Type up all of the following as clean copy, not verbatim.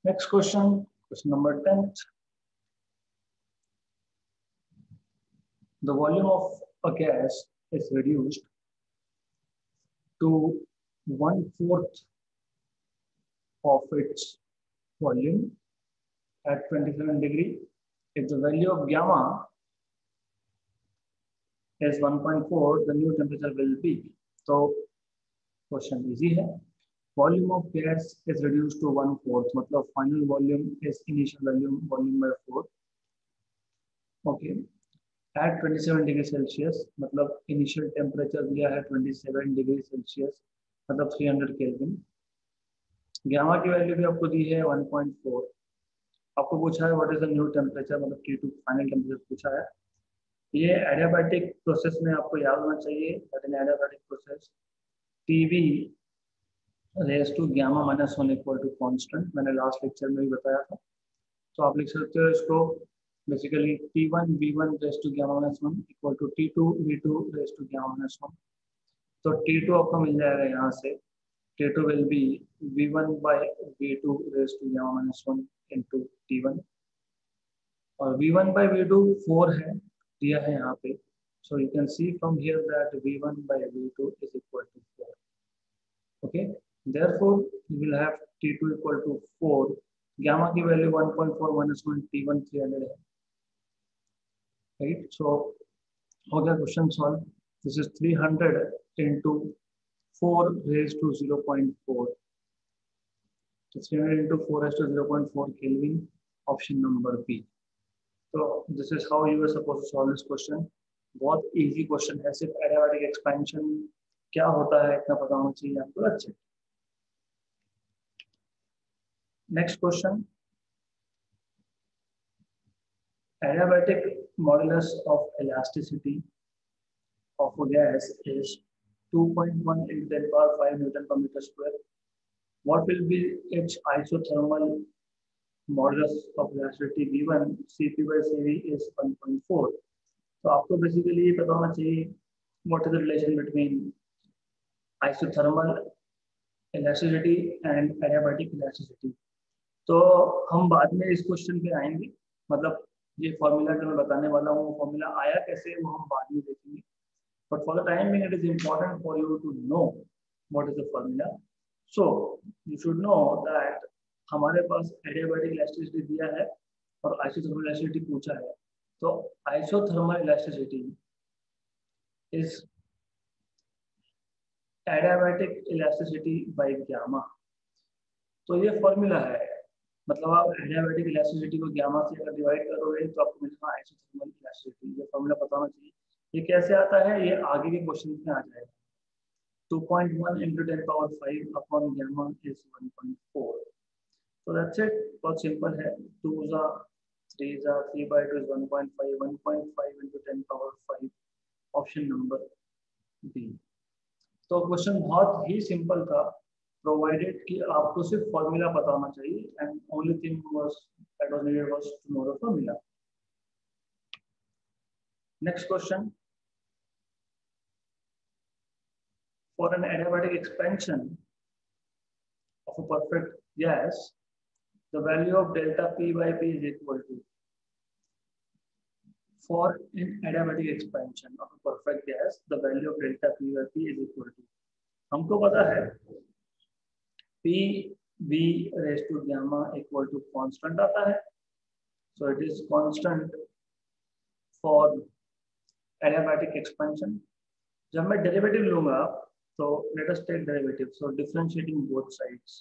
Next question number 10. The volume of a gas is reduced to 1/4 of its volume at 27 degree. If the value of gamma is 1.4, the new temperature will be. So question easy है. Volume of gas is reduced to 1/4. मतलब final volume is initial volume by 4. Okay. At 27 degree Celsius मतलब initial temperature दिया है 27 degree Celsius मतलब 300 kelvin. Gamma की value भी आपको दी है 1.4. आपको पूछा है what is the new temperature मतलब T2 फाइनल टेम्परेचर पूछा है. ये एडियाबैटिक प्रोसेस में आपको याद होना चाहिए that in adiabatic process TB raise to gamma minus 1 equal to constant. मैंने लास्ट लेक्चर में भी बताया था. तो आप लिख सकते हो इसको basically T1 V1 raised to gamma minus 1 equal to T2 V2 raised to gamma minus 1. तो T2 आपको मिल जाएगा यहाँ से. T2 will be V1 by V2 raised to gamma minus 1 into T1. और V1 by V2 4 है दिया है यहाँ पे. So you can see from here that V1 by V2 is equal to 4. Okay. Therefore you will have T2 equal to 4. Gamma की value 1.4 minus 1 T1 300 है. Right, so हो गया question solve. This is 300 into 4 raised to 0.4. So 300 into 4 raised to 0.4 Kelvin. Option number B. So this is how you were supposed to solve this question. बहुत easy question है. सिर्फ adiabatic expansion क्या होता है इतना पता होना चाहिए आपको. अच्छे. Next question. Adiabatic modulus of elasticity of a gas is 2.1 into 10 power 5 Newton per meter square. What will be its isothermal modulus of elasticity V1? Cp by Cv is 1.4. तो आपको बेसिकली ये पता होना चाहिए what is the relation between isothermal elasticity and adiabatic elasticity. तो हम बाद में इस क्वेश्चन पे आएंगे. मतलब ये फॉर्मूला जो मैं बताने वाला हूँ फॉर्मूला आया कैसे वो हम बाद में देखेंगे. But for the time being it is important for you to know what is the formula. So you should know that हमारे पास एडियाबैटिक इलास्टिसिटी दिया है और आइसोथर्मल इलास्टिसिटी पूछा है. तो isothermal elasticity is adiabatic elasticity by gamma. तो ये फॉर्मूला है. मतलब आप एडियाबैटिक इलास्टिसिटी को गामा से अगर डिवाइड करोगे तो आपको मिलेगा आइसोथर्मल इलास्टिसिटी. ये फॉर्मूला पता होना चाहिए. ये कैसे आता है ये आगे के क्वेश्चन में आ जाएगा. 2.1 into 10 power 5 upon gamma is 1.4. So that's it. बहुत सिंपल है. 2 जा 3 जा 3 by 2 is 1.5. 1.5 into 10 power 5. Option number B. तो क्वेश्चन बहुत ही सिंपल था प्रोवाइडेड कि आपको सिर्फ फॉर्मूला पता होना चाहिए. And only thing that was needed was to know the formula. Next question. For an adiabatic expansion of a perfect gas, the value of delta P by P is equal to. For an adiabatic expansion of a perfect gas, the value of delta P by P is equal to. हमको पता है P V raised to gamma equal to constant आता है. So it is constant for adiabatic expansion. जब मैं derivative लूंगा तो let us take derivative. So differentiating both sides.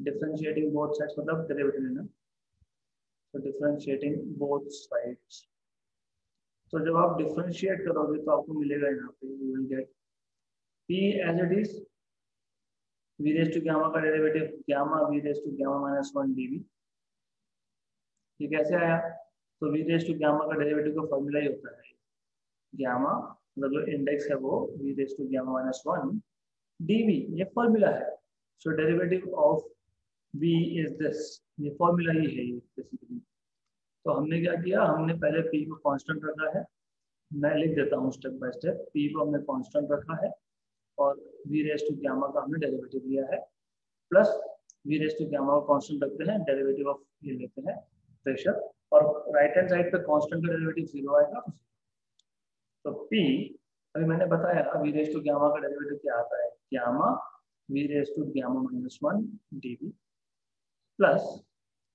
Differentiating both sides मतलब डेरिवेटिव लेना. So differentiating both sides. तो जब आप डिफरेंशिएट करोगे तो आपको मिलेगा यहाँ पे you will get P as it is. V raised to gamma का derivative gamma V raised to gamma minus 1 dV. ये कैसे आया? तो V raised to gamma का डेरिवेटिव का फॉर्मूला ही होता है gamma मतलब जो इंडेक्स है वो V raised to gamma minus 1 dV. ये फॉर्मूला है. So derivative of V is this. ये फॉर्मूला ही है ये बेसिकली. तो हमने क्या किया हमने पहले P को कांस्टेंट रखा है. मैं लिख देता हूँ स्टेप बाय स्टेप. P को हमने कांस्टेंट रखा है और V रेज़ टू गामा का हमने डेरिवेटिव लिया है plus V raise to gamma को कांस्टेंट रखते हैं, डेरिवेटिव ऑफ ये लेते हैं प्रेशर, और राइट हैंड साइड पे कांस्टेंट का डेरिवेटिव 0 आएगा। तो P अभी मैंने बताया वी रेस टू गामा का डेरिवेटिव क्या आता है, gamma V raise to gamma minus 1 dV plus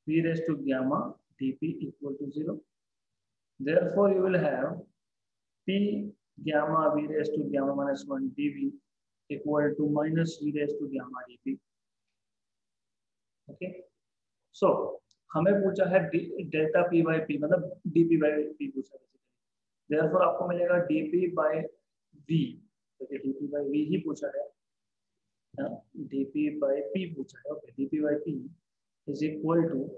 V raise to gamma dP equal to 0। Therefore you will have P gamma v raised to gamma minus 1 dV equal to minus v raised to gamma dP. Okay, so हमें पूछा है delta P by P, मतलब dP by P पूछा है। Therefore आपको मिलेगा dP by V, तो dP by V ही पूछा है, dP by P पूछा है। Okay, dP by P is equal to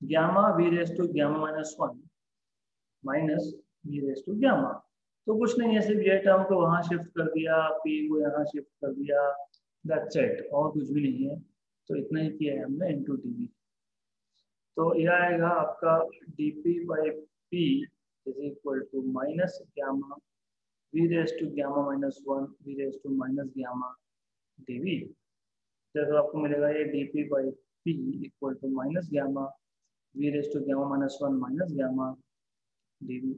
gamma v raised to gamma minus 1 minus V raise to gamma. तो कुछ नहीं है, सिर्फ ये टर्म को वहां शिफ्ट कर दिया, पी को यहाँ शिफ्ट कर दिया, दैट्स इट, और कुछ भी नहीं है। तो इतना ही किया है हमने इनटू डीवी। तो यह आएगा आपका dP by P is equal to minus gamma V raise to gamma minus 1 V raise to minus gamma dV। तो आपको मिलेगा ये dP by P equal to minus gamma V raise to gamma minus 1 minus gamma dV।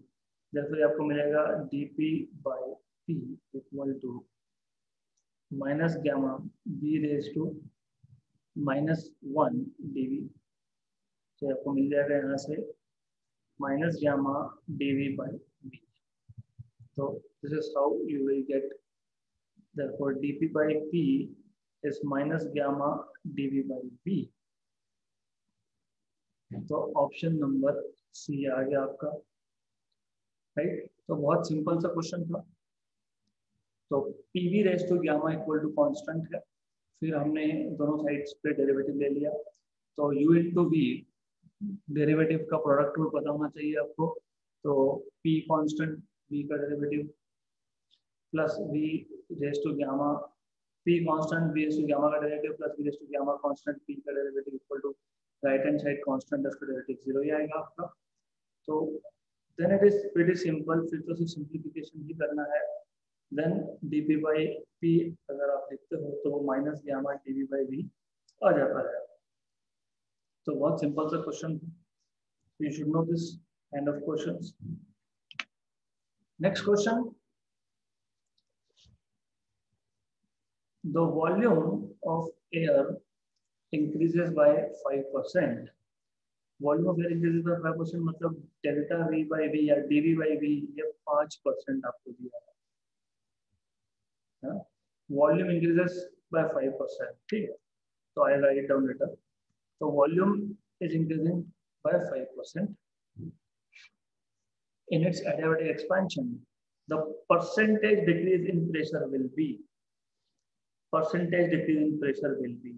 जैसे आपको मिलेगा dP by P equal to minus gamma v raise to minus 1 dV। तो आपको मिल जाएगा यहाँ से minus gamma dV by V। तो this is how you will gate, therefore dP by P is minus gamma dV by V। तो option number C आ गया आपका, राइट। तो बहुत सिंपल सा क्वेश्चन था। तो PV raise to gamma equal to constant है, फिर हमने दोनों साइड्स पे डेरिवेटिव ले लिया। तो u इंटू वी डेरिवेटिव का प्रोडक्ट रूल पता होना चाहिए आपको। तो p कांस्टेंट, v का derivative plus v raise to gamma, p constant v raise to gamma का derivative plus v raise to gamma constant p का derivative equal to right hand side constant उसका derivative 0 ही आएगा आपका। तो then it is pretty simple, फिर तो सिर्फ सिंप्लीफिकेशन ही करना है। then dP by P अगर आप लिखते हो तो वो minus gamma dV by V आ जाता है। तो बहुत सिंपल सा question, you should know this kind of questions. Next question, the volume of air increases by 5%. Volume of air increases by 5%, मतलब डेल्टा V बाई V या dV by V ये 5% आपको दिया है। वॉल्यूम इंक्रीजेस बाय 5%, ठीक है। तो आई write down letter. तो volume is increasing by 5% in its adiabatic expansion. The percentage decrease in pressure will be, percentage decrease in pressure will be।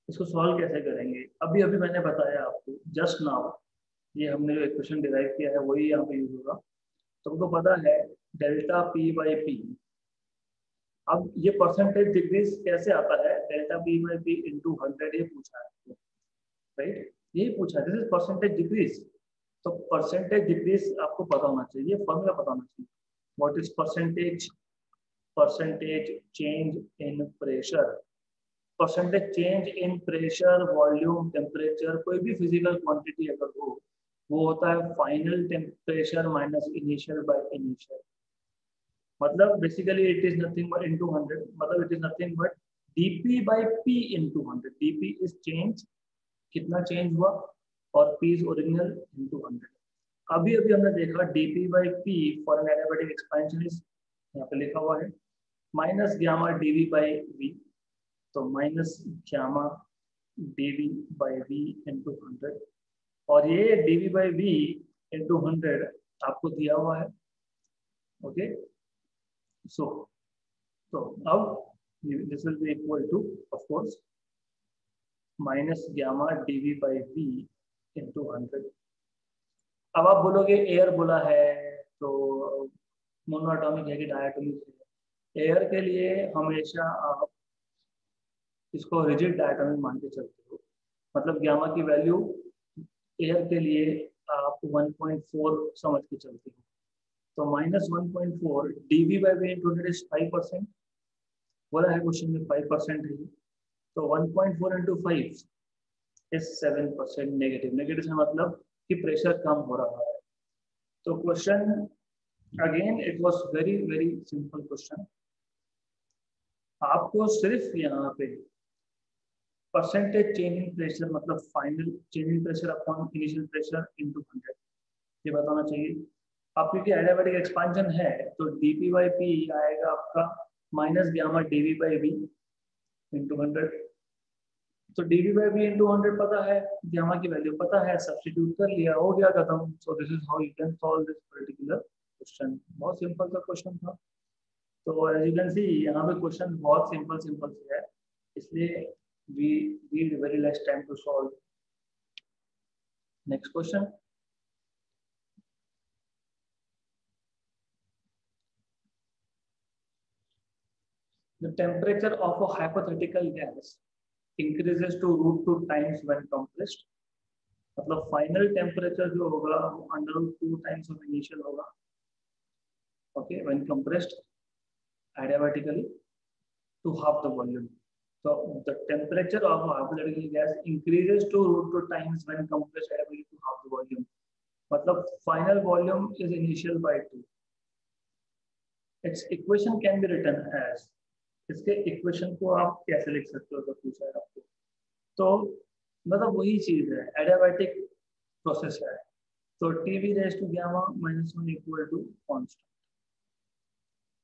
इसको सॉल्व कैसे करेंगे, अभी अभी मैंने बताया आपको जस्ट नाउ, ये हमने जो इक्वेशन डिराइव किया है वही यहाँ पे यूज होगा। तुमको पता है डेल्टा P बाई P। अब ये परसेंटेज डिक्रीज कैसे आता है, delta P by P into 100 ये पूछा है, राइट, यही पूछा है, दिस इज परसेंटेज डिक्रीज। तो परसेंटेज डिक्रीज आपको पता होना चाहिए, फॉर्मूला पता होना चाहिए। What is percentage, percentage change in pressure, percentage change in pressure, volume, temperature, कोई भी फिजिकल क्वांटिटी अगर हो वो होता है final temperature minus initial by initial. मतलब basically it is nothing but into 100, मतलब it is nothing but dP by P into 100। dP is change, कितना चेंज हुआ, और P इज ओरिजिनल इनटू 100। अभी अभी हमने देखा dP by P for an adiabatic expansion is, यहाँ पे लिखा हुआ है minus gamma dV by V। तो minus gamma dV by V into 100, और ये dV बाई V इंटू 100 आपको दिया हुआ है। ओके, सो तो अब this will B equal two of course minus gamma dV by V into 100। अब आप बोलोगे एयर बोला है तो मोनोएटॉमिक है कि डायटोमिक है। एयर के लिए हमेशा आप इसको रिजिड डायटोमिक मान के चलते हो, मतलब गामा की वैल्यू एयर के लिए आप 1.4 समझ के चलते हो। तो minus 1.4 dV by V into 100 is 5%, बोला है क्वेश्चन में 5% है, तो 1.4 इंटू 5 इज 7% नेगेटिव। नेगेटिव से मतलब कि प्रेशर कम हो रहा है। तो question again it was very very simple question. आपको सिर्फ यहाँ पे परसेंटेज चेंज इन प्रेशर मतलब final change in pressure upon initial pressure into 100 ये बताना चाहिए। आप क्योंकि एडियाबैटिक एक्सपांशन है तो dp बाई पी आएगा आपका minus gamma dv by V into 100। तो dv बाई वी इंटू 100 पता है, गामा की वैल्यू पता है, सब्स्टिट्यूट कर लिया, हो गया खत्म। सो this is how you can solve this particular question. बहुत सिंपल सा क्वेश्चन था। तो एज यू कैन सी यहाँ पे क्वेश्चन बहुत सिंपल सिंपल से है, इसलिए we need very less time to solve. Next question. The temperature of a hypothetical gas increases to √2 times when compressed. मतलब फाइनल टेम्परेचर जो होगा वो √2 टाइम्स ऑफ इनिशियल होगा, okay, when compressed adiabatically to half the volume. So the temperature of a hypothetical gas increases to √2 times when compressed adiabatically to half the volume. मतलब final volume is initial by 2. Its equation can be written as, इसके equation को आप कैसे लिख सकते हो, तो पूछा है आपको। तो मतलब वही चीज है, एडियाबैटिक प्रोसेस है। तो TV raise to gamma -1 equal to constant.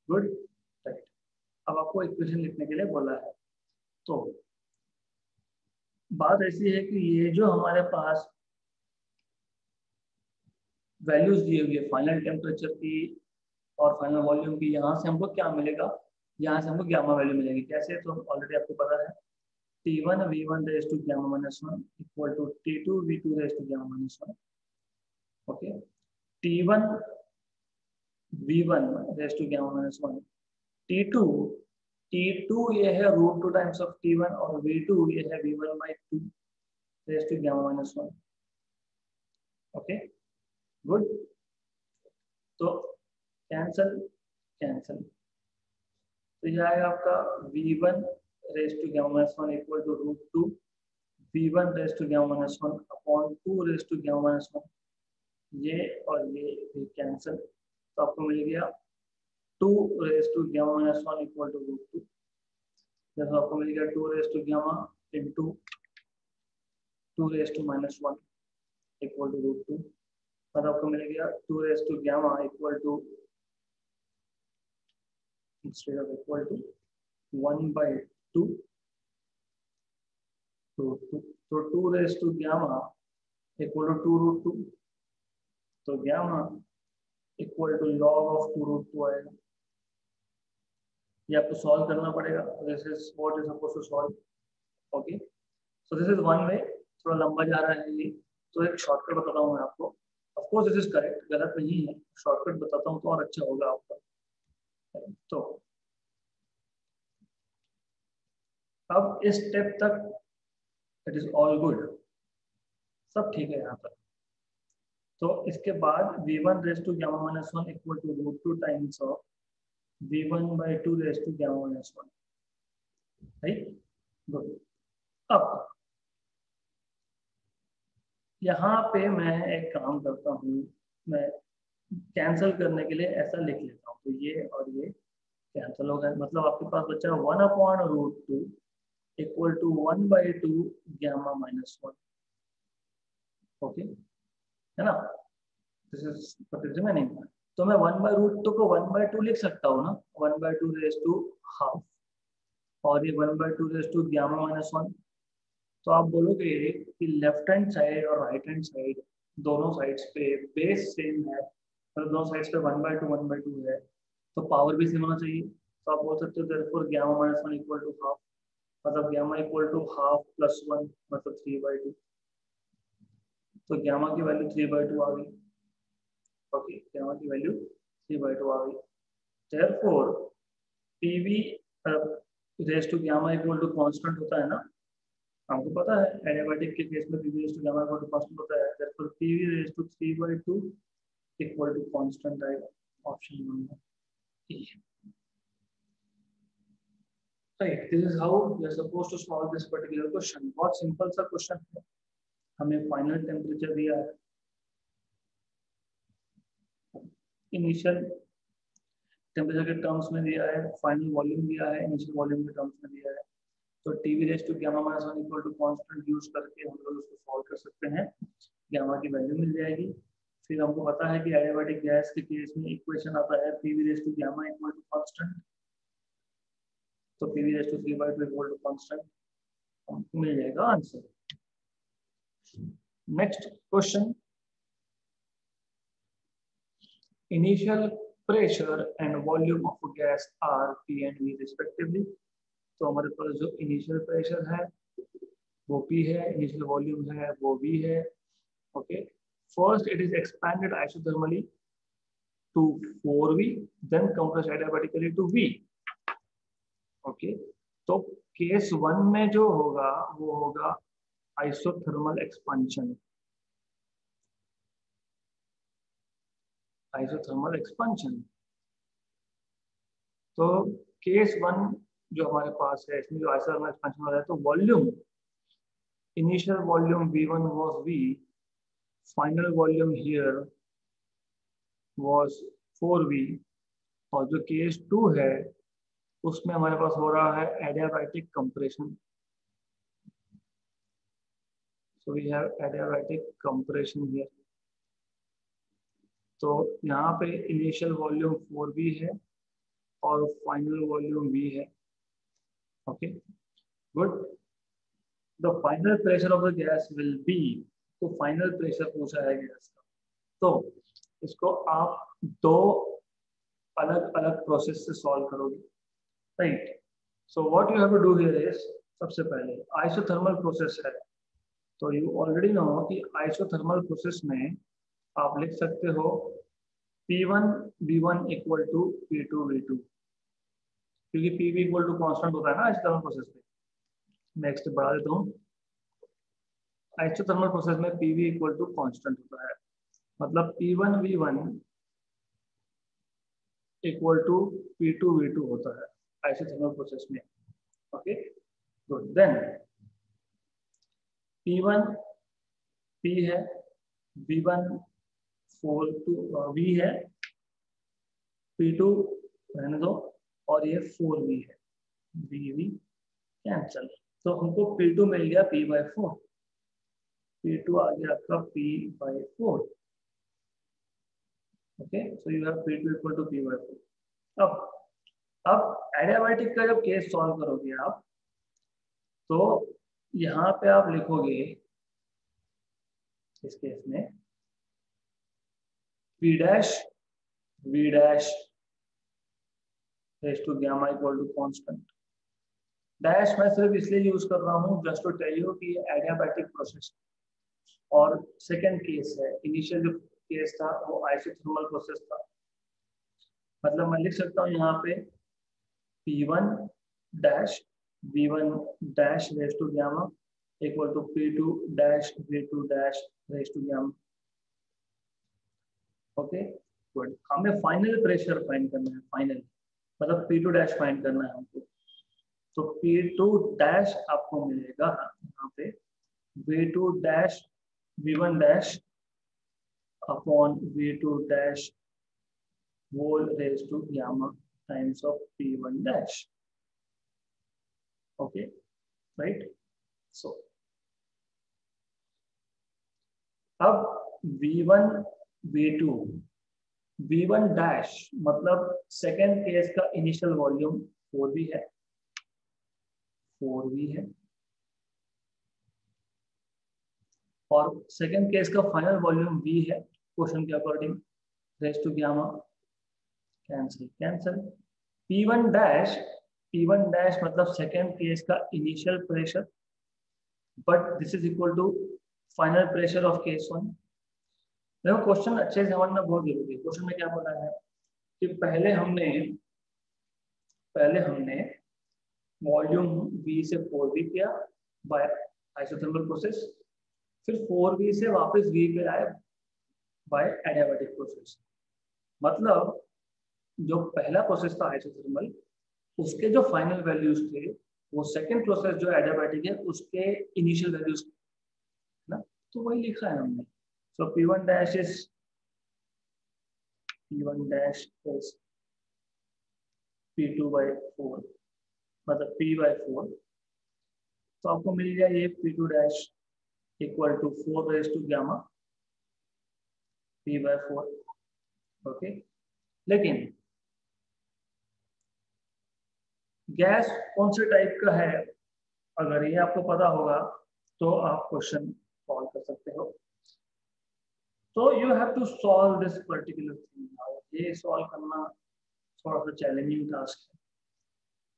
Good, right. अब आपको इक्वेशन लिखने के लिए बोला है। तो बात ऐसी है कि ये जो हमारे पास वैल्यूज दी हुई है फाइनल टेम्परेचर की और फाइनल वॉल्यूम की, यहाँ से हमको क्या मिलेगा, यहाँ से हमको गामा वैल्यू मिलेगी। कैसे, तो ऑलरेडी आपको पता है T1 V1 raised to gamma minus 1 equal to T2 V2 raised to gamma minus 1. Okay. T1 V1 raised to gamma minus 1. T2 ये है √2 टाइम्स ऑफ T1 और V2 ये है V1 by 2 raised to gamma minus 1. Okay. Good. तो cancel cancel, तो ये आएगा आपका V1 raised to gamma minus 1 equal to √2 V1 raised to gamma minus 1 upon 2 raised to gamma minus 1। ये और ये कैंसिल, तो आपको मिल गया 2 raised to gamma minus 1 equal to √2। जैसे आपको मिल गया 2 raised to gamma into 2 raised to minus 1 equal to √2। और आपको मिल गया 2 raised to gamma equal to instead of equal to 1 by 2 तो 2 raised to gamma equal to 2 √2। तो gamma equal to log of 2 √2 आएगा। ये आपको सॉल्व करना पड़ेगा। This is what is supposed to solve. Okay, so this is one way. थोड़ा लंबा जा रहा है ये, तो एक शॉर्टकट बताता हूँ मैं आपको। Of course this is correct, गलत नहीं है, शॉर्टकट बताता हूँ तो और अच्छा होगा आपका। तो अब इस स्टेप तक इट इज ऑल गुड, सब ठीक है यहाँ तक। तो इसके बाद V1 raised to gamma minus 1 equal to √2 times of V1 by 2 raised to gamma minus 1, right. Good. अब यहाँ पे मैं एक काम करता हूँ, मैं कैंसिल करने के लिए ऐसा लिख लेता हूँ, तो ये और ये कैंसिल हो गए। मतलब आपके पास बचा 1/√2 equal to 1/2 gamma minus 1। Okay, है ना, दिस इज रिमेनिंग। तो मैं 1/√2 को 1/2 लिख सकता हूँ ना, 1/2 रेज टू हाफ, और ये 1/2 रेज टू गामा माइनस 1। तो आप बोलोगे कि लेफ्ट हैंड साइड और राइट हैंड साइड दोनों साइड्स पे बेस सेम है, मतलब दोनों साइड्स पे 1/2 है, तो पावर भी सेम होना चाहिए। तो आप बोल सकते हो therefore gamma minus 1 equal to half, मतलब gamma equal to half plus 1 मतलब 3/2। तो गामा की वैल्यू 3/2 आ गई। ओके, गामा की वैल्यू 3/2 आ गई। Therefore PV raise to gamma equal to constant होता है ना, हमको पता है एडियाबैटिक के केस में PV raise to gamma equal to constant होता है। Therefore PV raise to 3/2 equal to constant आएगा। Option number A. Right, this is how we are supposed to solve this particular question. बहुत simple सा question है, हमें final temperature दिया है, initial temperature के टर्म्स में दिया है, फाइनल वॉल्यूम दिया है, इनिशियल वॉल्यूम के टर्म्स में दिया है। तो TV raise to gamma minus 1 equal to constant use करके हम लोग उसको सॉल्व कर सकते हैं, गामा की वैल्यू मिल जाएगी। फिर हमको पता है कि एडियाबैटिक गैस के केस में इक्वेशन आता है PV raise to gamma equal to constant, तो PV raise to 3/2 equal to constant, हमको मिल जाएगा answer. Next question, initial pressure and volume of gas are P and V respectively। तो हमारे पास जो इनिशियल प्रेशर है वो P है, इनिशियल वॉल्यूम है वो V है। Okay, first it is expanded isothermally to 4V, then compressed adiabatically to V। Okay, तो केस 1 में जो होगा वो होगा आइसोथर्मल एक्सपेंशन, आइसोथर्मल एक्सपेंशन। तो केस 1 जो हमारे पास है इसमें जो आइसोथर्मल एक्सपेंशन हो रहा है, तो volume, initial volume V1 was V, final volume here was 4V, और जो केस 2 है उसमें हमारे पास हो रहा है adiabatic compression. So we have adiabatic compression here. तो यहाँ पे इनिशियल वॉल्यूम 4V है और फाइनल वॉल्यूम V है। Okay good, the final pressure of the gas will be, तो फाइनल प्रेशर पूछा है गैस का, तो इसको आप दो अलग अलग प्रोसेस से सॉल्व करोगे, right. So what you have to do here is, सबसे पहले आइसोथर्मल प्रोसेस है, तो यू ऑलरेडी नो कि आइसोथर्मल प्रोसेस में आप लिख सकते हो P1 V1 equal to P2 V2, क्योंकि Pv इक्वल टू कॉन्स्टेंट होता है ना आइसोथर्मल प्रोसेस में। नेक्स्ट बढ़ा देता हूँ, आइसोथर्मल प्रोसेस में Pv इक्वल टू कॉन्स्टेंट होता है, मतलब P1 V1 equal to P2 V2 होता है आइसोथर्मल प्रोसेस में। Okay good, then P1 P है, V1 4 टू V है, P2 रहने दो, और ये 4V है, V कैंसल, तो हमको P2 मिल गया P/4, P2 आ गया आपका P/4। Okay, so you have P2 equal to P/4। अब एडियाबैटिक का जब केस सॉल्व करोगे आप, तो यहाँ पे आप लिखोगे इस केस में P dash V dash raise to gamma equal to constant. Dash मैं सिर्फ इसलिए यूज कर रहा हूँ जस्ट टू टेल यू कि एडियाबैटिक प्रोसेस, और सेकंड केस है, इनिशियल जो केस था वो आइसोथर्मल प्रोसेस था, मतलब मैं लिख सकता हूँ यहाँ पे P1 dash V1 dash raise to gamma equal to P2 dash V2 dash raise to gamma. Okay good, हमें फाइनल प्रेशर फाइंड करना है, फाइनल मतलब P2 डैश फाइंड करना है हमको, तो P2 डैश आपको मिलेगा यहाँ पे V2 dash V1 dash upon V2 dash whole raised to gamma times of P1 dash। Okay, right? So अब V1 V2 V1 डैश मतलब सेकेंड केस का इनिशियल वॉल्यूम 4V है, 4V है, और सेकेंड केस का फाइनल वॉल्यूम V है question के according, raise to gamma, cancel cancel. P1 dash मतलब सेकेंड केस का initial pressure, but this is equal to final pressure of case 1। देखो question अच्छे से समझना बहुत जरूरी है। क्वेश्चन में क्या बोला है कि पहले हमने वॉल्यूम V से 4V किया बाय आइसोथर्मल प्रोसेस, फिर 4V से वापस V पे आए बाय एडियाबैटिक प्रोसेस। मतलब जो पहला प्रोसेस था आइसोथर्मल, उसके जो फाइनल वैल्यूज थे वो सेकेंड प्रोसेस जो एडियाबैटिक है उसके इनिशियल वैल्यूज ना, तो वही लिखा है हमने। सो P1 dash is P2 by 4, मतलब P/4, तो आपको मिल गया ये P2 dash equal to 4 raise to gamma P/4। Okay, लेकिन गैस कौन से टाइप का है, अगर ये आपको पता होगा तो आप क्वेश्चन सॉल्व कर सकते हो। तो you have to solve this particular thing now. ये सॉल्व करना थोड़ा सा चैलेंजिंग टास्क है,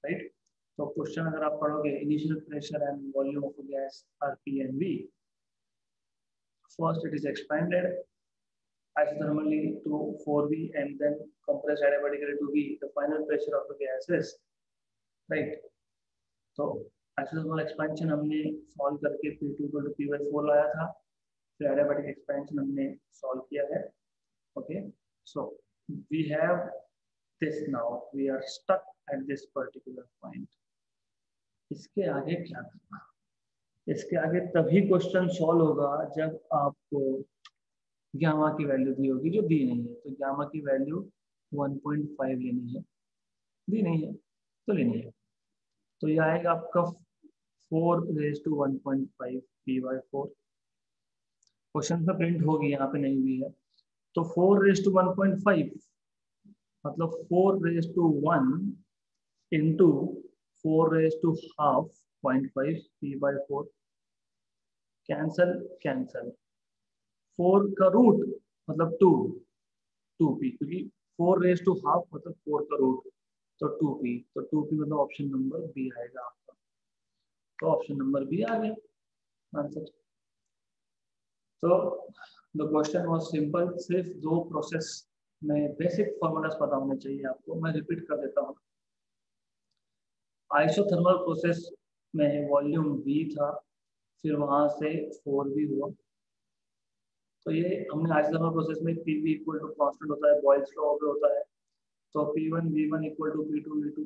राइट। तो क्वेश्चन अगर आप पढ़ोगे, initial pressure and volume of gas are P and V, first it is expanded isothermally to 4V and then compressed adiabatically to V, the final pressure of the gas is, right। तो isothermal expansion हमने solve करके P2 को P/4 लाया था, फिर adiabatic expansion हमने solve किया है। Okay, so we have this now, we are stuck at this particular point। इसके आगे क्या करना, इसके आगे तभी क्वेश्चन सॉल्व होगा जब आपको गामा की वैल्यू दी होगी, जो दी नहीं है। तो गामा की वैल्यू 1.5 लेनी है, दी नहीं है तो लेनी है। तो ये आएगा आपका 4 रेज टू 1.5 P/4। क्वेश्चन में प्रिंट होगी, यहाँ पे नहीं हुई है। तो 4 रेज टू 1.5 मतलब 4 रेज टू 1 इंटू 4 raise to half 0.5 P/4। Cancel cancel, 4 का रूट मतलब 2p, क्योंकि 4 रेज टू हाफ मतलब 4 का रूट, तो 2p, तो 2p मतलब ऑप्शन नंबर बी आएगा आपका। तो ऑप्शन नंबर बी आ गया आंसर। तो द क्वेश्चन वाज सिंपल, सिर्फ दो प्रोसेस में बेसिक फॉर्मूलाज पता होने चाहिए आपको। मैं रिपीट कर देता हूँ। आइसोथर्मल प्रोसेस में वॉल्यूम V था, फिर वहां से 4V हुआ। तो ये हमने आइसोथर्मल प्रोसेस में PV इक्वल टू कांस्टेंट होता है, बॉयल्स लॉ पे होता है। तो P1 V1 equal to P2 V2।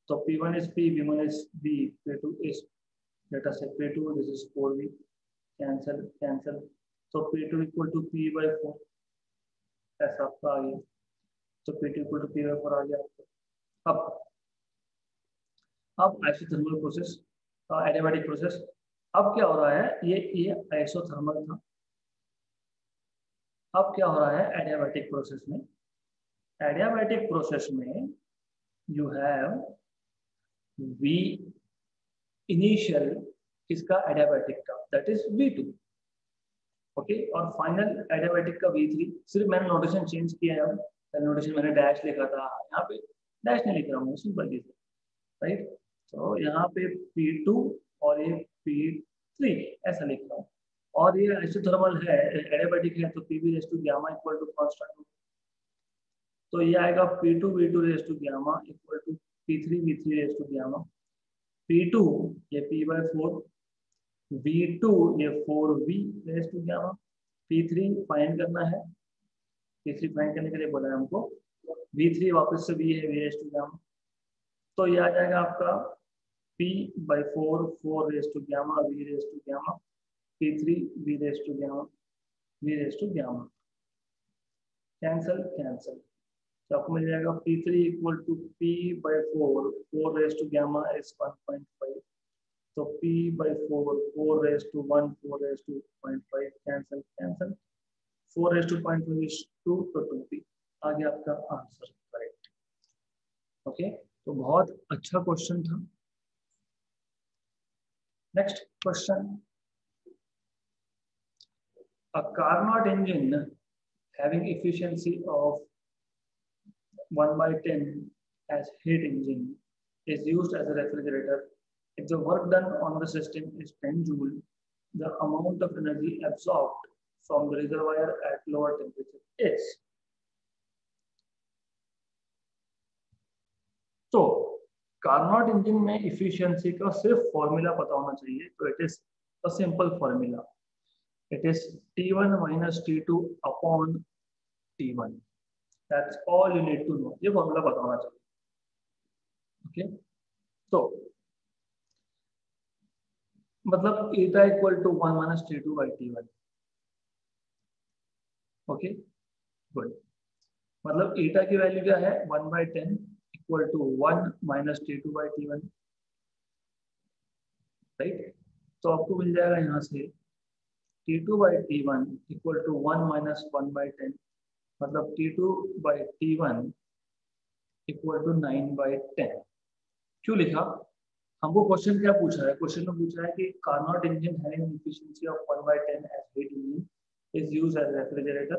तो P1 is P, V1 is V, P2 is, let us say P2, this is 4V, cancel cancel, तो P2 equal to P/4 ऐसा आपका आ गया। तो P2 इक्वल टू P/4 आ गया आपको। अब isothermal process, adiabatic process, अब क्या हो रहा है, ये आइसोथर्मल था। अब क्या हो रहा है एडियाबैटिक प्रोसेस में, एडियाबैटिक प्रोसेस में यू हैव V इनिशियल किसका, एडियाबैटिक का, दैट इज V2। ओके, और फाइनल एडियाबैटिक का V3। सिर्फ मैंने नोटेशन चेंज किया है। अब नोटेशन मैंने डैश लिखा था, यहाँ पे डैश नहीं लिख रहा हूँ, सिंपल चीज है, राइट। तो यहाँ पे P2 और ये P3 ऐसा लिख रहा हूँ। और ये आइसोथर्मल है, एडियाबैटिक है, तो PV raise to gamma equal to constant. तो ये आएगा P2 V2 raise to gamma equal to P3 V3 raise to gamma. P2 ये P/4, V2 ये 4V rays to gamma, P3 find करना है। P3 फाइंड करने के लिए बोला है हमको। V3 वापस से V है, V रेज़ टू गामा। तो ये आ जाएगा आपका P/4 4 raise to gamma V raise to gamma, P3 V raise to gamma V raise to gamma. Cancel cancel, तो आपको मिल जाएगा P3 equal to P/4 4 raise to gamma is 1.5। तो P/4 4 raise to 1 4 raise to 0.5, cancel cancel, 4 raise to 0.5 is 2, तो 2p आ गया आपका answer, correct. Okay, तो बहुत अच्छा क्वेश्चन था। Next question, a Carnot engine having efficiency of 1/10 as heat engine is used as a refrigerator. If the work done on the system is 10 joule, the amount of energy absorbed from the reservoir at lower temperature is. तो Carnot engine में efficiency का सिर्फ formula पता होना चाहिए। तो it is a simple formula, it is T1 minus T2 upon T1। That's all you need to know। ये formula पता होना चाहिए। ओके, तो मतलब eta equal to 1 minus T2 by T1। Okay good, मतलब eta की वैल्यू क्या है 1/10 equal to 1 minus T2 by T1, right. तो आपको मिल जाएगा यहाँ से T2 by T1 equal to 1 minus 1/10, मतलब T2 by T1 equal to 9/10। क्यों लिखा? हमको क्वेश्चन क्या पूछा है? क्वेश्चन में पूछा है कि Carnot engine having efficiency of 1/10 as heat engine is used as a refrigerator.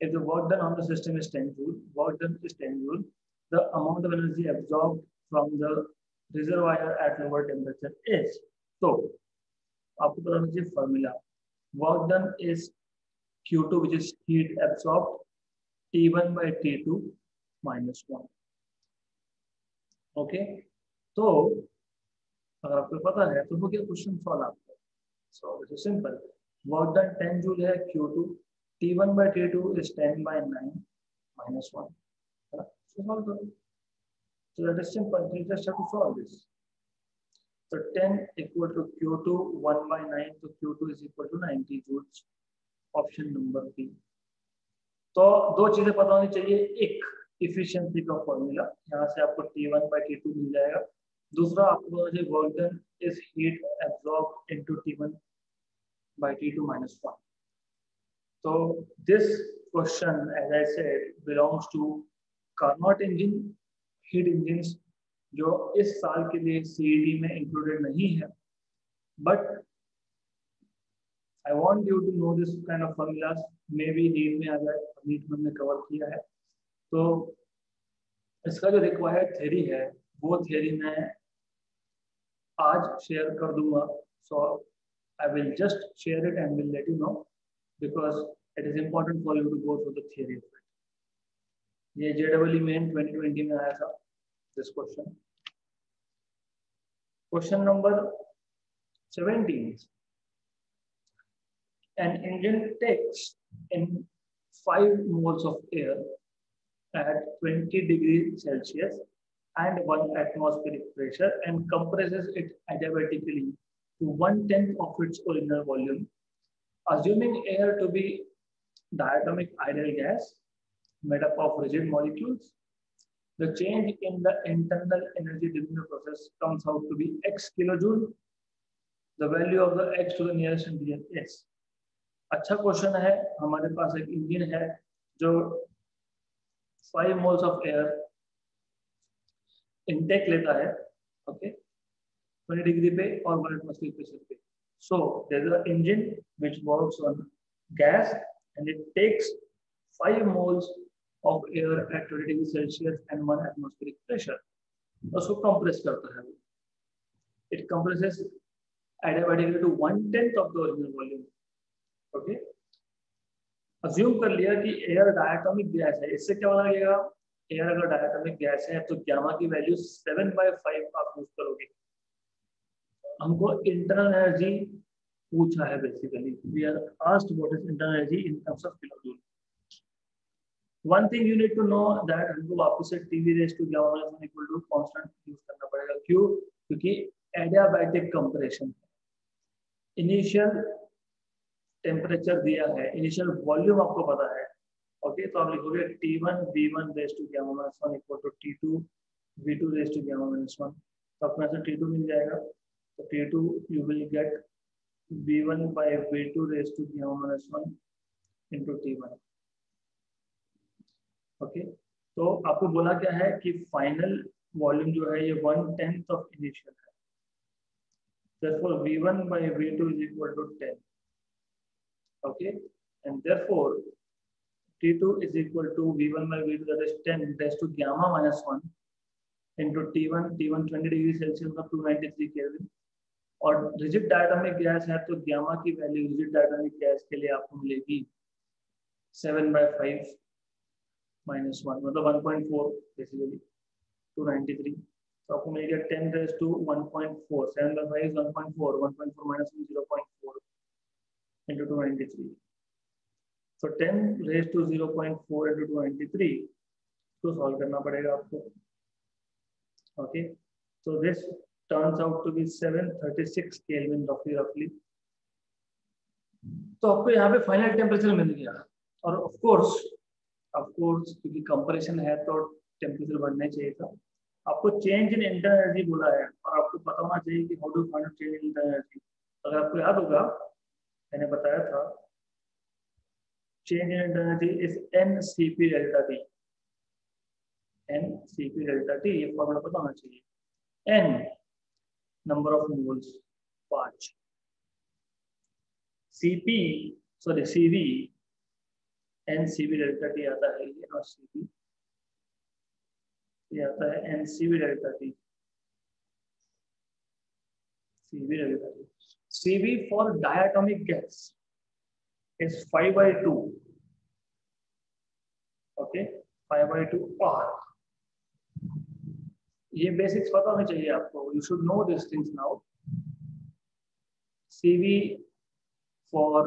If the work done on the system is 10 joule, work done is 10 joule, the amount of energy absorbed from the reservoir at lower temperature is. So, आपको पता होना चाहिए formula, work done is Q2 which is heat absorbed, T1 by T2 minus 1. Okay, तो अगर आपको पता है तो वो क्या क्वेश्चन सॉल्व आपको, so it's simple, work done 10 joule है Q2, T1 by T2 is 10 by 9 minus 1. So solve करो, so that is simple, you just have to solve this. So 10 equal to Q2 1 by 9, तो Q2 is equal to 90 joules, option number B. तो दो चीजें पता होनी चाहिए, एक efficiency का फॉर्मूला, यहाँ से आपको T1 by T2 मिल जाएगा, दूसरा आपको work done is heat absorb into T1 by T2 minus 1. So this question, as I said, belongs to Carnot engine, heat engines, जो इस साल के लिए CET में included नहीं है, but I want you to know this kind of formulas, maybe NEET में आ जाए, नीट में हमने कवर किया है, तो इसका जो required theory है वो theory मैं आज शेयर कर दूंगा, so I will just share it and will let you know because it is important for you to go through the theory of it. ये JEE main 2020 में आया था this question. Question number 17. An engine takes in 5 moles of air at 20 degrees Celsius and 1 atmospheric pressure and compresses it adiabatically to 1/10 of its original volume, assuming air to be diatomic ideal gas made up of rigid molecules. The change in the internal energy during the process comes out to be x kilojoule. The value of the x to the nearest integral is. अच्छा question है, हमारे पास एक engine है जो 5 moles of air intake लेता है, okay, 20 degree पे और 1 atmospheric pressure पे. So there is an engine which works on gas and it takes 5 moles of air at 20 degrees Celsius and 1 atmospheric pressure. उसको compress करता है, it compresses adiabatically to 1/10 of the original volume. Okay, assume कर लिया कि air diatomic gas है, इससे क्या होना लगेगा, एयर अगर डायटोमिक गैस है तो गामा की वैल्यू 7/5 आप यूज करोगे। हमको इंटरनल एनर्जी पूछा है, basically we are asked what is internal energy in terms of kilojoule. One thing you need to know that हमको वापस से TV raise to gamma equal to constant use करना पड़ेगा। क्यों? क्योंकि एडियाबैटिक कंप्रेशन, इनिशियल टेम्परेचर दिया है, initial volume आपको पता है, ओके, तो आप लिखोगे T1 V1 raise to gamma minus 1 equal to T2 V2 raise to gamma minus 1, तो आपको ऐसा T2 मिल जाएगा, तो T2 you will get V1 by V2 raise to gamma minus 1 into T1, okay. तो आपको बोला क्या है कि फाइनल वॉल्यूम जो है ये 1/10 ऑफ इनिशियल है, therefore V1 by V2 is equal to 10, okay, and therefore T2 is equal to V1 by V2, that is 10 raised to gamma minus 1 into T1, T1 20 degree Celsius का 293 kelvin, और rigid diatomic gas है तो gamma की value rigid diatomic gas के लिए आपको मिलेगी 7/5 minus 1, मतलब 1.4 बेसिकली 293, तो आपको मिलेगा 10 raised to 1.4, 7/5 is 1.4, 1.4 minus 0.4 into 293, so 10 raised to 0.4 into 293 तो सॉल्व करना पड़ेगा आपको, okay. So this turns out to be 736 Kelvin roughly. तो आपको यहाँ पे फाइनल टेम्परेचर मिल गया, और ऑफ कोर्स क्योंकि कंप्रेशन है तो टेम्परेचर बढ़ना ही चाहिए था। आपको चेंज इन इंटरनल एनर्जी बोला है, और आपको पता होना चाहिए कि how to find change in internal energy. अगर आपको याद होगा, मैंने बताया था change in internal energy is NCP delta T। NCP delta T ये फॉर्मूला पता होना चाहिए। N number of moles 5, CV NCV delta T आता है ये, और CV ये आता है NCV delta T, CV delta T। CV for diatomic gas is 5/2, okay, 5/2 R। ये बेसिक्स पता होना चाहिए आपको, you should no this things now. CV for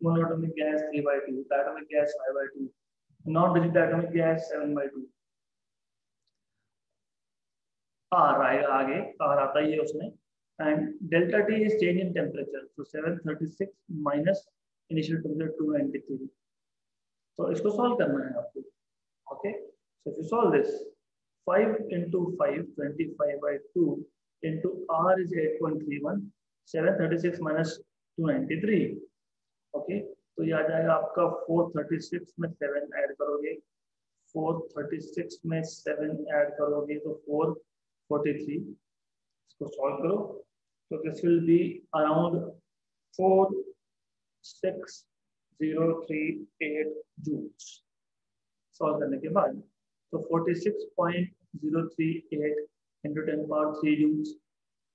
monatomic gas 3/2, diatomic gas 5/2, non-rigid diatomic gas 7/2। R आएगा आगे, R आता ही है उसमें। And delta T is change in temperature, so 736 minus initial temperature 293। तो इसको सॉल्व करना है आपको, okay. So if you solve this, 5 into 5 25/2 into R is 8.31, 736 minus 293, okay. तो ये आ जाएगा आपका 436 में 7 ऐड करोगे, 436 में 7 ऐड करोगे तो 443। इसको सॉल्व करो तो this will be around 46038 joules. Solve करने के बाद तो 46.038 into 10⁻³ जूल्स,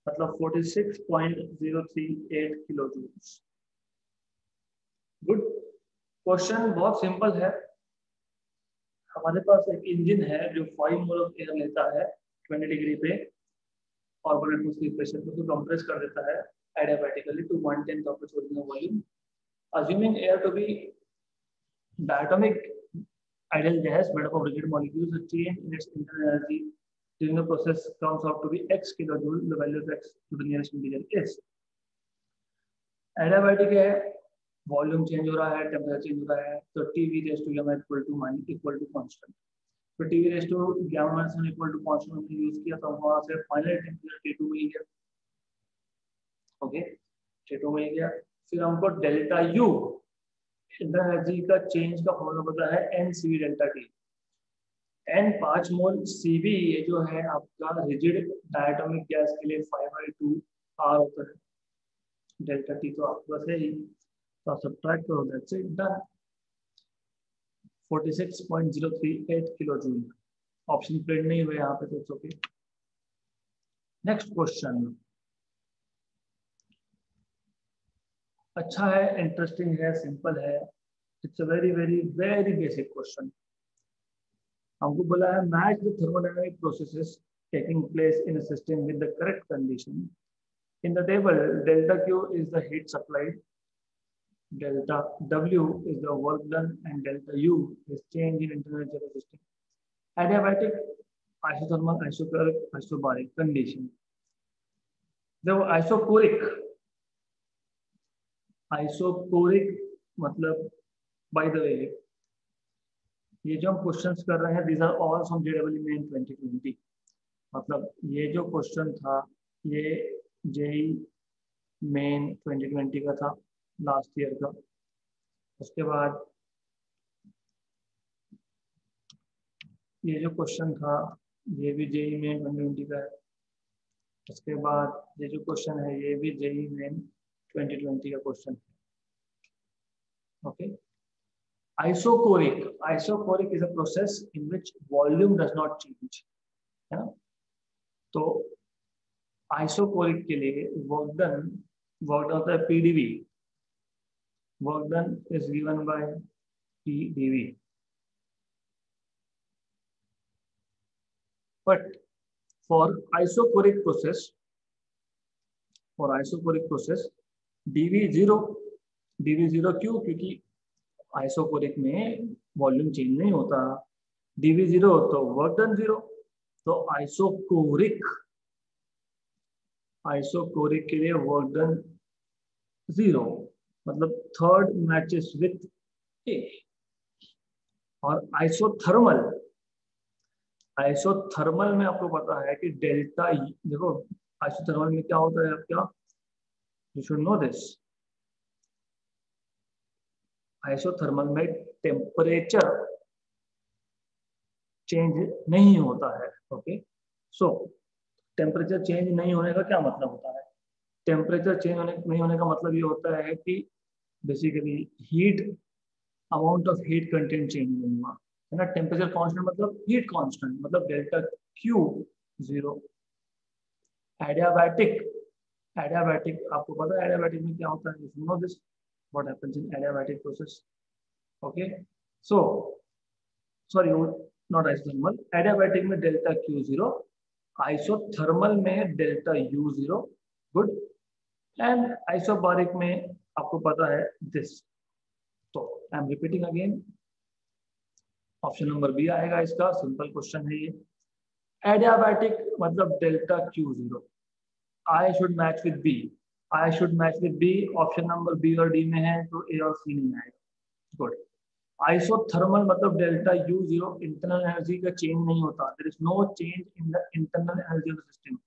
मतलब 46.038 किलो जूल्स। गुड क्वेश्चन, बहुत सिंपल है। हमारे पास एक इंजन है जो 5 मोल ऑफ एयर लेता है 20 डिग्री पे, और 1 एटमॉस्फेरिक प्रेशर को कंप्रेस कर देता है adiabatically to 1/10 of its original volume, assuming air to be diatomic ideal gas made up of rigid molecules. The change in its internal energy during the process comes out to be x kilojoule. The value of x to the nearest integer is। Adiabatic है, volume change हो रहा है, temperature change हो रहा है, तो TV raised to gamma equal to constant। तो TV raised to gamma equal to constant हमने यूज किया, तो वहां से फाइनल टेम्परेचर T2 मिल गया, ओके, T2 मिल गया। फिर हमको डेल्टा U इंटरनल एनर्जी का चेंज का फॉर्मूला पता है NCV डेल्टा T। N 5 मोल, CV ये जो है आपका रिजिड डायटोमिक गैस के लिए 5/2 R होता है, डेल्टा T तो आपके पास है ही, तो सब्ट्रैक्ट करो, that's it, done. 46.038 kilo joule. Option print नहीं हुए यहाँ पे, तो इट्स ओके। नेक्स्ट क्वेश्चन अच्छा है, इंटरेस्टिंग है, सिंपल है। It's a very very very basic question. हमको बोला है match the thermodynamic processes taking place in a system with the correct condition. In the table delta Q is the heat supplied, delta W is the work done, and delta U is change in internal energy of the system. Adiabatic, isothermal, isochloric, isobaric condition. जब isochoric मतलब, by the way ये जो हम questions कर रहे हैं, these are all from JEE Main 2020। मतलब ये जो क्वेश्चन था ये JEE Main 2020 का था, लास्ट ईयर का। उसके बाद ये जो क्वेश्चन था ये भी JEE Main 2020 का है। उसके बाद ये जो क्वेश्चन है ये भी JEE Main 2020 का क्वेश्चन है, okay. Isochoric is a process in which volume does not change, है ना। तो आइसोकोरिक के लिए वर्क डन होता है PdV। Work done is given by PdV. But for isochoric process, dV 0 क्यों? क्योंकि आइसोकोरिक में वॉल्यूम चेंज नहीं होता, dV 0 तो वर्क डन 0। तो आइसोकोरिक के लिए वर्क डन 0, मतलब थर्ड मैचेस विथ ए। और आइसोथर्मल में आपको पता है कि डेल्टा, देखो आइसोथर्मल में क्या होता है आपका, you should no this. Isothermal में टेम्परेचर चेंज नहीं होता है। ओके, सो टेम्परेचर चेंज नहीं होने का क्या मतलब होता है? टेम्परेचर चेंज नहीं होने का मतलब ये होता है कि basically heat, amount of heat content change नहीं हुआ है ना। टेम्परेचर कांस्टेंट मतलब हीट कांस्टेंट, मतलब डेल्टा क्यू 0। एडियाबैटिक आपको पता है एडियाबैटिक में क्या होता है? You know this what happens in adiabatic process. Okay, so sorry, not isothermal, adiabatic में डेल्टा क्यू 0, आइसोथर्मल में delta U 0। Good. And isobaric में आपको पता है दिस। तो I am repeating again, option number B आएगा इसका, सिंपल क्वेश्चन है ये। एडियाबैटिक मतलब delta Q 0, I should match with B, I should match with B, option number B और डी में है तो ए और सी नहीं आएगा। गुड। आइसोथर्मल मतलब डेल्टा यू 0, इंटरनल एनर्जी का चेंज नहीं होता, there is no change in the internal energy of the system,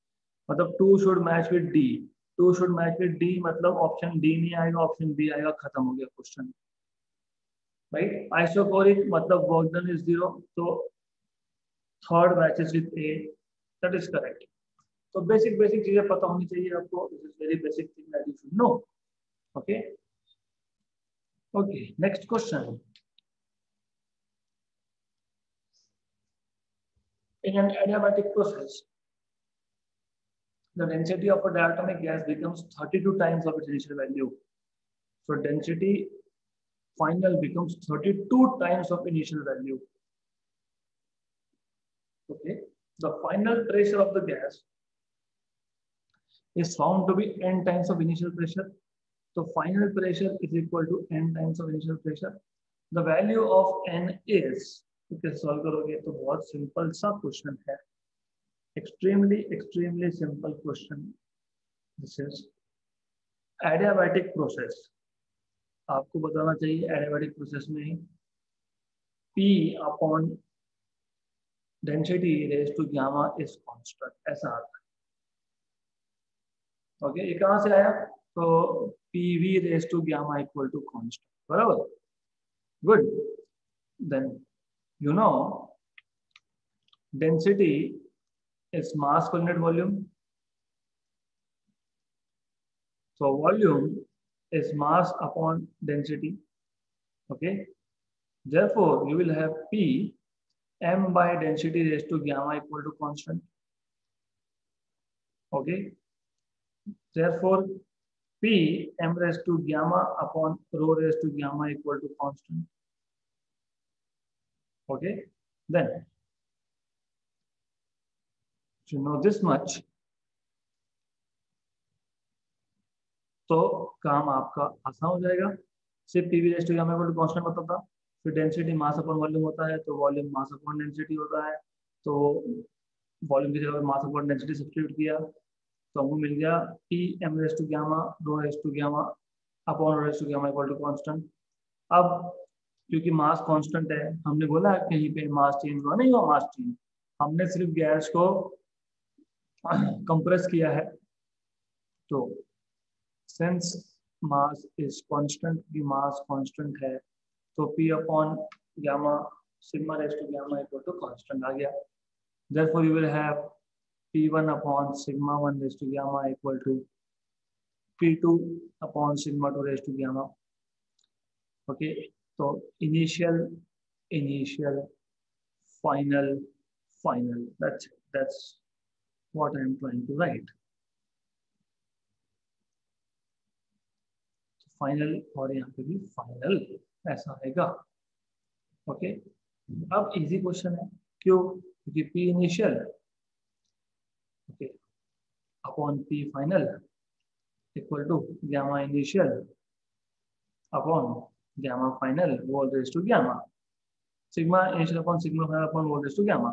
मतलब 2 should match with D, 2 should match with D मतलब ऑप्शन डी नहीं आएगा, ऑप्शन बी आएगा, खत्म हो गया क्वेश्चन। राइट, आइसोकोरिक मतलब वर्क डन इज 0, तो third matches with A, that is correct. तो बेसिक बेसिक चीजें पता होनी चाहिए आपको, this is very basic thing that you should no. Okay okay, next question. In an adiabatic process, the density of a diatomic gas becomes 32 times of its initial value. So density final becomes 32 times of initial value. Okay, the final pressure of the gas is found to be n times of initial pressure. So final pressure is equal to n times of initial pressure. The value of n is, okay, solve करोगे तो बहुत simple सा question है, extremely simple question. This is adiabatic process. आपको बताना चाहिए adiabatic process में P upon density raise to gamma is constant, ऐसा आता है। ओके, ये कहाँ से आया? तो PV raise to gamma equal to constant, बराबर। Good. Then you know density is mass per unit volume, so volume is mass upon density. Okay, therefore you will have P m by density raised to gamma equal to constant. Okay, therefore P m raised to gamma upon rho raised to gamma equal to constant. Okay, then you know this much, तो काम आपका आसान हो जाएगा। सिर्फ PV raise to gamma equal to constant होता था, फिर डेंसिटी मास अपॉन वॉल्यूम होता है, तो वॉल्यूम मास अपॉन डेंसिटी होता है, तो वॉल्यूम की जगह मास अपॉन डेंसिटी सब्स्टिट्यूट किया तो हमको मिल गया P M raise to gamma rho raise to gamma upon rho raise to gamma equal to constant. अब क्योंकि मास कांस्टेंट है, हमने बोला कहीं पे मास चेंज हुआ नहीं हुआ, मास चेंज, हमने सिर्फ गैस को कंप्रेस किया है, तो since mass is constant, the mass constant है, तो P upon gamma sigma raised to gamma equal to constant आ गया। Therefore you will have P1 upon sigma 1 raised to gamma equal to P2 upon sigma 2 raised to gamma. Okay, तो initial, final, that's what I am trying to write. Final, और यहाँ पे भी final ऐसा आएगा। Okay, अब easy question है, क्यों? क्योंकि P initial okay upon P final equal to gamma initial upon gamma final volt raise to gamma, sigma initial upon sigma final upon volt raise to gamma.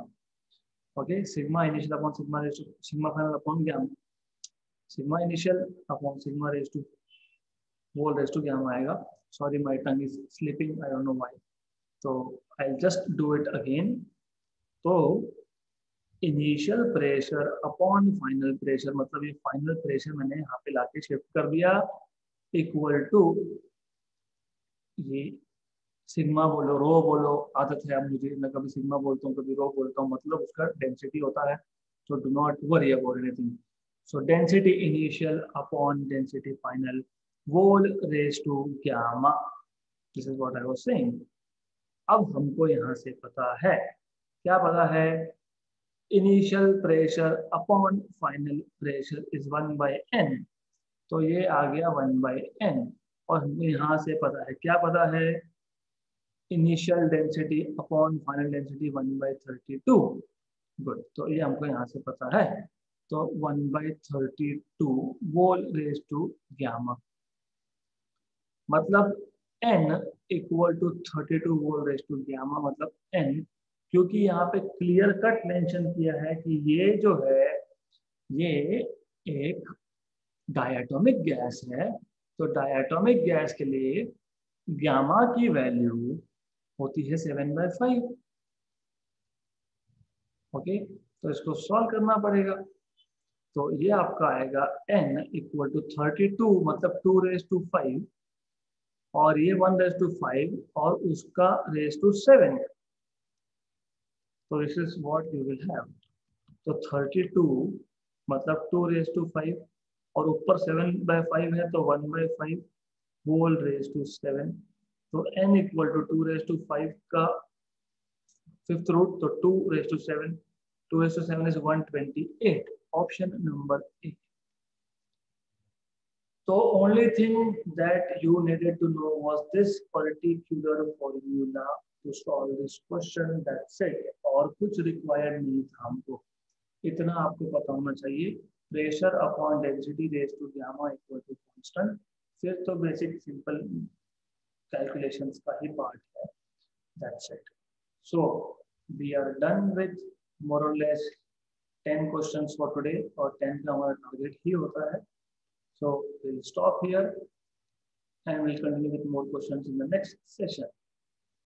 Okay, sigma initial upon sigma raise to sigma final upon gamma, sigma initial upon sigma raise to whole raise to gamma आएगा. Sorry my tongue is slipping, I don't know why. तो I just do it again. तो initial pressure upon final pressure, मतलब ये final pressure मैंने यहाँ पे लाके shift कर दिया, इक्वल टू ये सिग्मा बोलो रो बोलो, आदत है अब मुझे, मैं कभी सिग्मा बोलता हूँ कभी रो बोलता हूँ, मतलब उसका डेंसिटी होता है. So do not worry about anything. So density initial upon density final whole raised to gamma. This is what I was saying. अब हमको यहाँ से पता है, क्या पता है? Initial pressure upon final pressure is 1/n. तो ये आ गया 1/n. और हमें यहाँ से पता है, क्या पता है? Initial density upon final density 1/32. Good, तो ये हमको यहाँ से पता है. तो 1/32 वोल रेज टू गैमा, मतलब n equal to 32 whole raise to gamma, मतलब n, क्योंकि यहाँ पे क्लियर कट मेंशन किया है कि ये जो है ये एक डायटोमिक गैस है. तो डायटोमिक गैस के लिए गैमा की वैल्यू होती है 7/5. ओके, तो इसको सॉल्व करना पड़ेगा. तो ये आपका आएगा n इक्वल टू 32, मतलब 2 रेज टू 5, और ये 1 रेज टू 5 और उसका रेज टू 7. तो this is what you will have. तो 32 मतलब 2 रेज टू 5 और ऊपर 7/5 है, तो 1/5 होल रेज टू 7. तो n equal to 2 raise to 5 का फिफ्थ रूट, तो 2 raise to 7. 2 raise to 7 is 128. Option number A. So only thing that you needed to know was this particular formula to solve this question. That's it. और कुछ required नहीं था हमको, इतना आपको पता होना चाहिए. Pressure upon density raise to gamma equal to constant. फिर तो बेसिक सिंपल कैलकुलेशंस का ही पार्ट है. That's it. So we are done with more or less 10 questions for today, और 10 का हमारा टारगेट ही होता है. So we'll stop here and we'll continue with more questions in the next session.